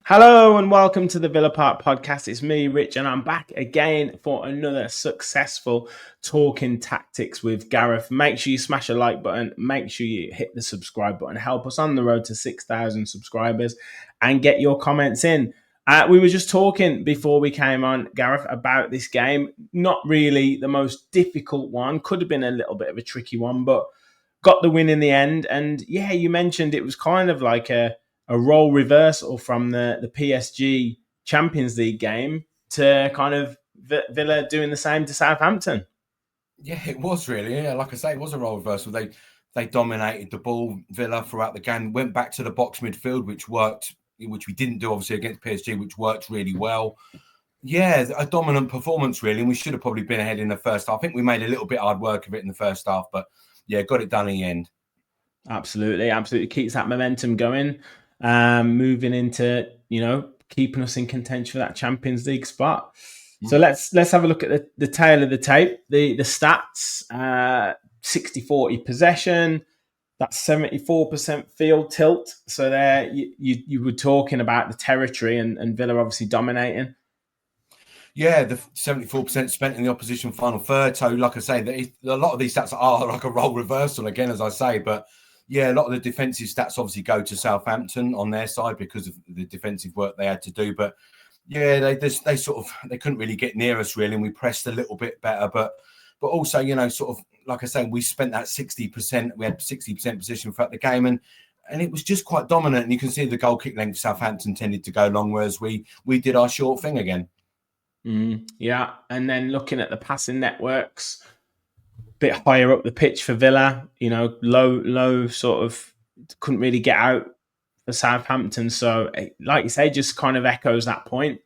Hello and welcome to the Villa Park podcast. It's me, Rich, and I'm back again for another successful Talking Tactics with Gareth. Make sure you smash a like button. Make sure you hit the subscribe button. Help us on the road to 6,000 subscribers and get your comments in. We were just talking before we came on, Gareth, about this game. Not really the most difficult one. Could have been a little bit of a tricky one, but got the win in the end. And yeah, you mentioned it was kind of like a role reversal from the PSG Champions League game to kind of Villa doing the same to Southampton. Yeah, it was really. Yeah, like I say, it was a role reversal. They dominated the ball, Villa, throughout the game. Went back to the box midfield, which worked, which we didn't do obviously against PSG, which worked really well. Yeah, a dominant performance really, and we should have probably been ahead in the first half. I think we made a little bit hard work of it in the first half, but yeah, got it done in the end. Absolutely keeps that momentum going. Moving into, keeping us in contention for that Champions League spot. So let's have a look at the tail of the tape. The stats: 60-40 possession. That's 74% field tilt. So there, you were talking about the territory and Villa obviously dominating. Yeah, the 74% spent in the opposition final third. So, like I say, a lot of these stats are like a role reversal again, as I say, but. Yeah, a lot of the defensive stats obviously go to Southampton on their side because of the defensive work they had to do. But yeah, they couldn't really get near us really, and we pressed a little bit better. But also, sort of like I say, we spent that 60%. We had 60% position throughout the game, and it was just quite dominant. And you can see the goal kick length Southampton tended to go long, whereas we did our short thing again. Yeah, and then looking at the passing networks. Bit higher up the pitch for Villa, low sort of couldn't really get out for Southampton. So, like you say, just kind of echoes that point.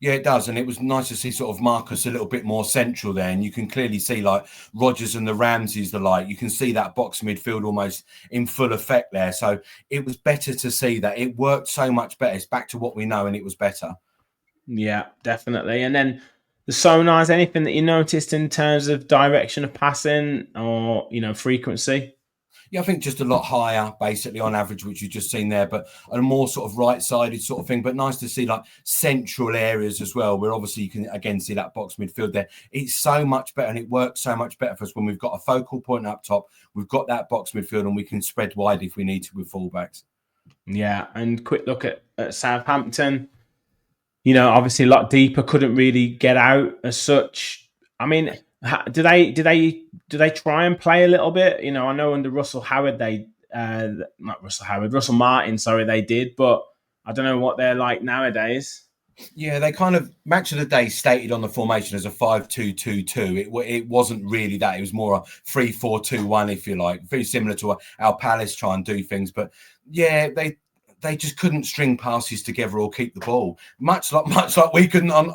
Yeah, it does. And it was nice to see sort of Marcus a little bit more central there. And you can clearly see like Rodgers and the Ramseys, you can see that box midfield almost in full effect there. So it was better to see that. It worked so much better. It's back to what we know and it was better. Yeah, definitely. And then the sonars, anything that you noticed in terms of direction of passing or, frequency? Yeah, I think just a lot higher, basically, on average, which you've just seen there, but a more sort of right-sided sort of thing. But nice to see, like, central areas as well, where obviously you can, again, see that box midfield there. It's so much better, and it works so much better for us when we've got a focal point up top, we've got that box midfield, and we can spread wide if we need to with fullbacks. Yeah, and quick look at Southampton. Obviously a lot deeper, couldn't really get out as such. I mean, do they try and play a little bit? I know under Russell Martin, they did, but I don't know what they're like nowadays. Yeah, they kind of match of the day stated on the formation as a 5-2-2-2. It wasn't really that. It was more a 3-4-2-1, if you like, very similar to our Palace try and do things. But yeah, they just couldn't string passes together or keep the ball, much like we couldn't on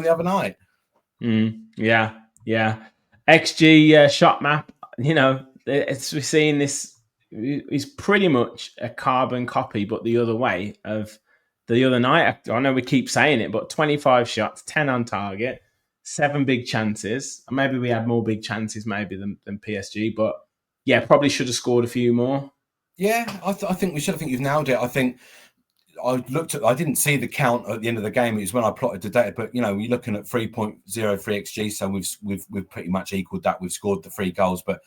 the other night. Yeah. XG shot map. We're seeing this is pretty much a carbon copy, but the other way of the other night. I know we keep saying it, but 25 shots, 10 on target, 7 big chances. Maybe we had more big chances than PSG, but yeah, probably should have scored a few more. Yeah, I think we should. I think you've nailed it. I think I didn't see the count at the end of the game. It was when I plotted the data, but we're looking at 3.03 XG, so we've pretty much equaled that. We've scored the 3 goals, but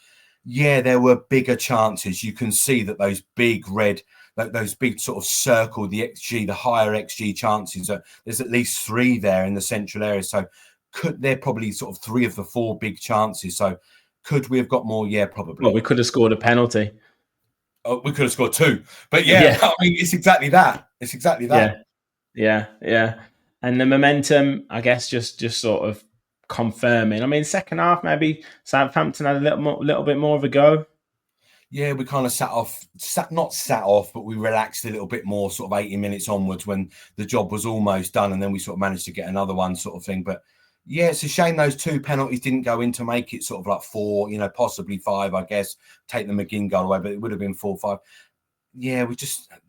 yeah, there were bigger chances. You can see that those big red, those big sort of circle, the XG, the higher XG chances. There's at least 3 there in the central area. So they're probably sort of 3 of the 4 big chances. So could we have got more? Yeah, probably. Well, we could have scored a penalty. Oh, we could have scored 2, but yeah. I mean, it's exactly that. Yeah. And the momentum, I guess, just sort of confirming. I mean, second half maybe Southampton had a little bit more of a go. Yeah, we kind of not sat off, but we relaxed a little bit more sort of 80 minutes onwards when the job was almost done. And then we sort of managed to get another one sort of thing. But yeah, it's a shame those 2 penalties didn't go in to make it sort of like 4, possibly 5, I guess. Take the McGinn goal away, but it would have been 4-5. Yeah,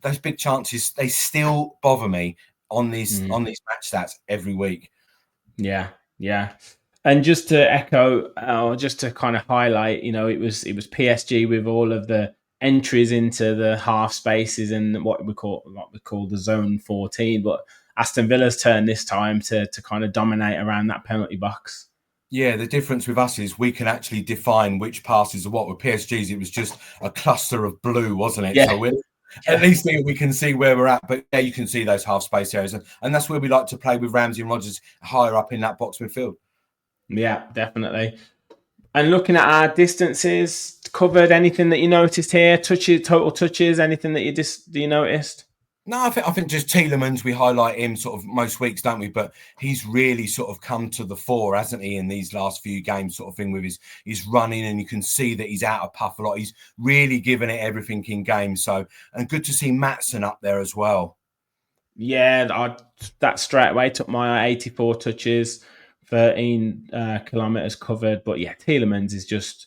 those big chances, they still bother me on these match stats every week. Yeah, yeah. And just to echo, or just to kind of highlight, it was PSG with all of the entries into the half spaces and what we call the zone 14. But Aston Villa's turn this time to kind of dominate around that penalty box. Yeah, the difference with us is we can actually define which passes are what. With PSG's, it was just a cluster of blue, wasn't it? Yeah. So at least we can see where we're at. But yeah, you can see those half space areas. And that's where we like to play with Ramsey and Rodgers higher up in that box midfield. Yeah, definitely. And looking at our distances, covered anything that you noticed here? Total touches, anything that you noticed? No, I think just Tielemans, we highlight him sort of most weeks, don't we? But he's really sort of come to the fore, hasn't he, in these last few games, sort of thing with his running, and you can see that he's out of puff a lot. He's really given it everything in games. So, and good to see Maatsen up there as well. Yeah, that straight away took my 84 touches, 13 kilometers covered. But yeah, Tielemans is just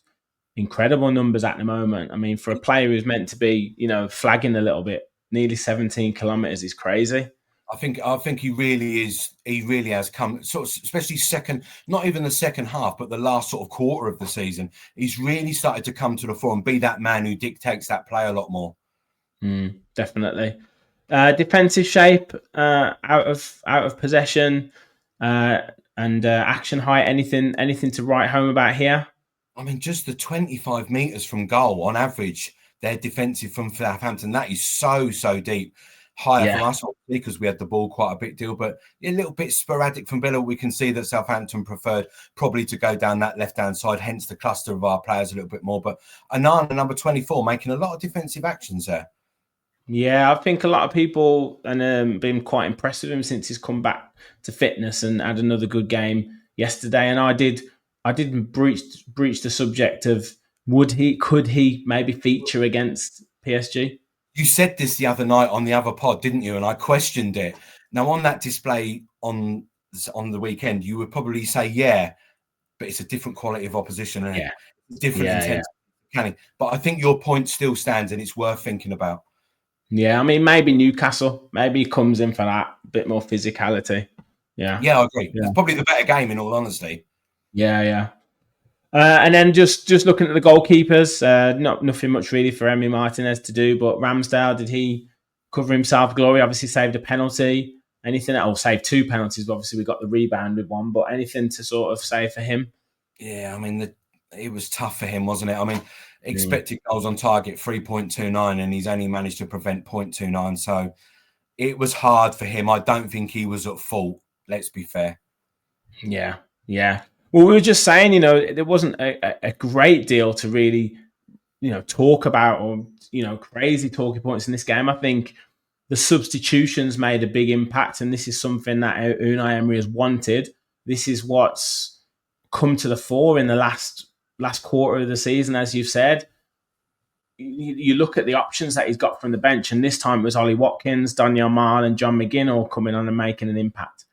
incredible numbers at the moment. I mean, for a player who's meant to be, flagging a little bit, nearly 17 kilometers is crazy. I think he really is. He really has come, sort of, especially not even the second half, but the last sort of quarter of the season. He's really started to come to the fore and be that man who dictates that play a lot more. Definitely. Defensive shape, out of possession, and action height. Anything to write home about here? I mean, just the 25 meters from goal on average, they're defensive from Southampton. That is so deep. Higher from us, because we had the ball quite a big deal, but a little bit sporadic from Villa. We can see that Southampton preferred probably to go down that left-hand side, hence the cluster of our players a little bit more. But Anana, number 24, making a lot of defensive actions there. Yeah, I think a lot of people and been quite impressed with him since he's come back to fitness and had another good game yesterday. And I didn't breach the subject of could he maybe feature against PSG? You said this the other night on the other pod, didn't you? And I questioned it. Now, on that display on the weekend, you would probably say, yeah, but it's a different quality of opposition and different intensity. Yeah. But I think your point still stands and it's worth thinking about. Yeah, I mean, maybe Newcastle. Maybe he comes in for that bit more physicality. Yeah. Yeah, I agree. Yeah. It's probably the better game, in all honesty. Yeah. And then just looking at the goalkeepers, nothing much really for Emi Martinez to do. But Ramsdale, did he cover himself glory? Obviously saved a penalty. Anything else? Saved 2 penalties. But obviously we got the rebound with one. But anything to sort of say for him? Yeah, I mean, it was tough for him, wasn't it? I mean, expected goals on target 3.29, and he's only managed to prevent 0.29. So it was hard for him. I don't think he was at fault. Let's be fair. Yeah. Well, we were just saying, there wasn't a great deal to really, talk about or, crazy talking points in this game. I think the substitutions made a big impact, and this is something that Unai Emery has wanted. This is what's come to the fore in the last quarter of the season, as you've said. You look at the options that he's got from the bench, and this time it was Ollie Watkins, Daniel Marl, and John McGinn all coming on and making an impact.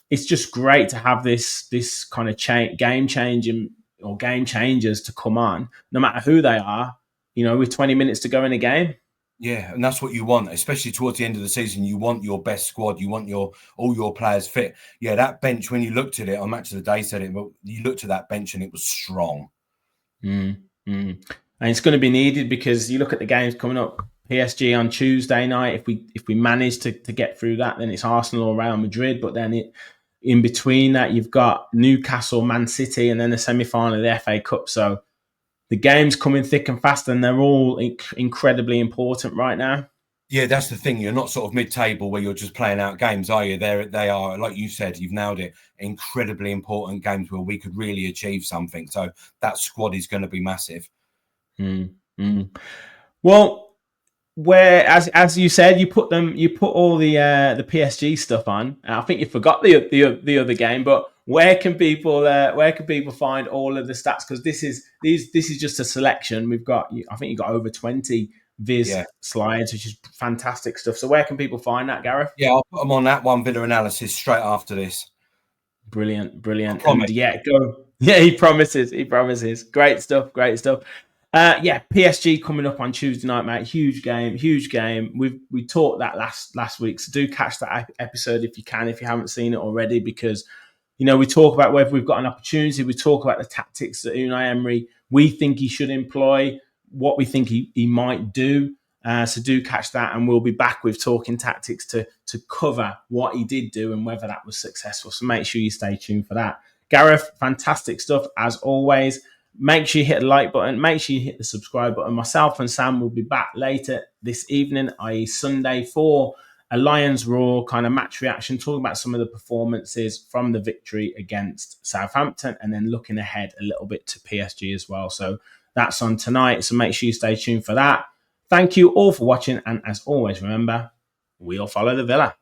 It's just great to have this kind of game changing or game changers to come on, no matter who they are, with 20 minutes to go in a game. Yeah, and that's what you want, especially towards the end of the season. You want your best squad. You want all your players fit. Yeah, that bench, when you looked at it, on Match of the Day said it, but you looked at that bench and it was strong. And it's going to be needed because you look at the games coming up. PSG on Tuesday night. If we manage to get through that, then it's Arsenal or Real Madrid. But then in between that, you've got Newcastle, Man City, and then the semi-final of the FA Cup. So the game's coming thick and fast, and they're all incredibly important right now. Yeah, that's the thing. You're not sort of mid-table where you're just playing out games, are you? They are, like you said, you've nailed it, incredibly important games where we could really achieve something. So that squad is going to be massive. Well, where, as you said, you put all the PSG stuff on. I think you forgot the other game, but where can people find all of the stats? Because this is just a selection. We've got, I think you got over 20 Viz Yeah. slides, which is fantastic stuff. So where can people find that, Gareth? Yeah, I'll put them on that one Villa analysis straight after this. Brilliant. And Promise. yeah, go. Yeah, he promises. Great stuff. Yeah, PSG coming up on Tuesday night, mate. Huge game. We talked that last week, so do catch that episode if you can, if you haven't seen it already, because we talk about whether we've got an opportunity. We talk about the tactics that Unai Emery we think he should employ, what we think he might do. So do catch that, and we'll be back with talking tactics to cover what he did do and whether that was successful. So make sure you stay tuned for that. Gareth, fantastic stuff as always. Make sure you hit the like button. Make sure you hit the subscribe button. Myself and Sam will be back later this evening, i.e. Sunday, for a Lions Raw kind of match reaction, talking about some of the performances from the victory against Southampton, and then looking ahead a little bit to PSG as well. So that's on tonight. So make sure you stay tuned for that. Thank you all for watching. And as always, remember, we'll follow the Villa.